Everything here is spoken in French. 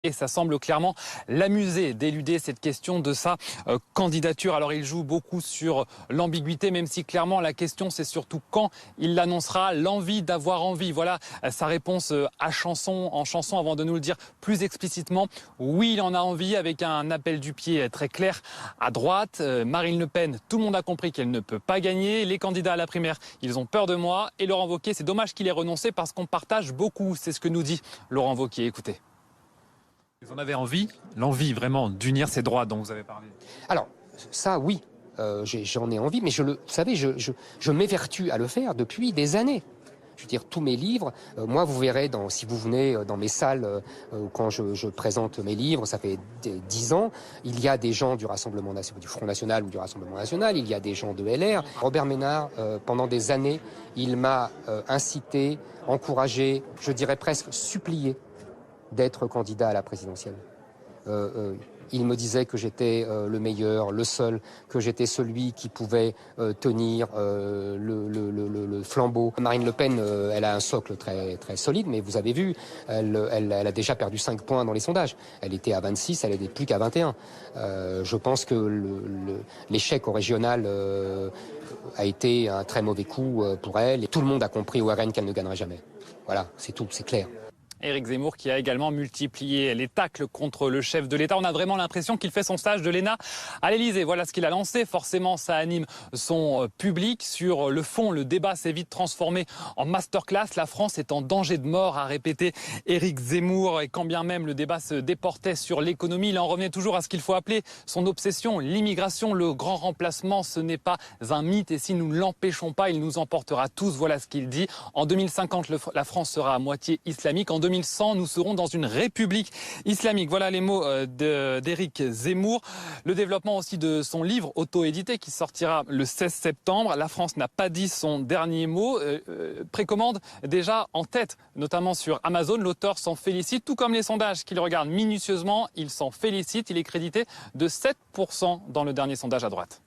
Et ça semble clairement l'amuser d'éluder cette question de sa candidature. Alors il joue beaucoup sur l'ambiguïté, même si clairement la question c'est surtout quand il l'annoncera, l'envie d'avoir envie. Voilà sa réponse en chanson avant de nous le dire plus explicitement. Oui, il en a envie avec un appel du pied très clair à droite. Marine Le Pen, tout le monde a compris qu'elle ne peut pas gagner. Les candidats à la primaire, ils ont peur de moi. Et Laurent Wauquiez, c'est dommage qu'il ait renoncé parce qu'on partage beaucoup. C'est ce que nous dit Laurent Wauquiez. Écoutez. Vous en avez envie, l'envie vraiment d'unir ces droits dont vous avez parlé? Alors, ça, oui, j'en ai envie, mais vous savez, je m'évertue à le faire depuis des années. Je veux dire, tous mes livres, moi, vous verrez, si vous venez dans mes salles, quand je présente mes livres, ça fait 10 ans, il y a des gens du Rassemblement national, du Front National ou du Rassemblement National, il y a des gens de LR. Robert Ménard, pendant des années, il m'a incité, encouragé, je dirais presque supplié d'être candidat à la présidentielle. Il me disait que j'étais le meilleur, le seul, que j'étais celui qui pouvait tenir le flambeau. Marine Le Pen, elle a un socle très, très solide, mais vous avez vu, elle a déjà perdu 5 points dans les sondages. Elle était à 26, elle n'est plus qu'à 21. Je pense que l'échec au régional a été un très mauvais coup pour elle. Et tout le monde a compris au RN qu'elle ne gagnerait jamais. Voilà, c'est tout, c'est clair. Éric Zemmour qui a également multiplié les tacles contre le chef de l'État. On a vraiment l'impression qu'il fait son stage de l'ENA à l'Élysée. Voilà ce qu'il a lancé. Forcément, ça anime son public. Sur le fond, le débat s'est vite transformé en masterclass. La France est en danger de mort, a répété Éric Zemmour. Et quand bien même le débat se déportait sur l'économie, il en revenait toujours à ce qu'il faut appeler son obsession, l'immigration. Le grand remplacement, ce n'est pas un mythe. Et si nous ne l'empêchons pas, il nous emportera tous. Voilà ce qu'il dit. En 2050, la France sera à moitié islamique. En 2100, nous serons dans une république islamique. Voilà les mots d'Éric Zemmour. Le développement aussi de son livre auto-édité qui sortira le 16 septembre. La France n'a pas dit son dernier mot. Précommande déjà en tête, notamment sur Amazon. L'auteur s'en félicite, tout comme les sondages qu'il regarde minutieusement. Il s'en félicite. Il est crédité de 7% dans le dernier sondage à droite.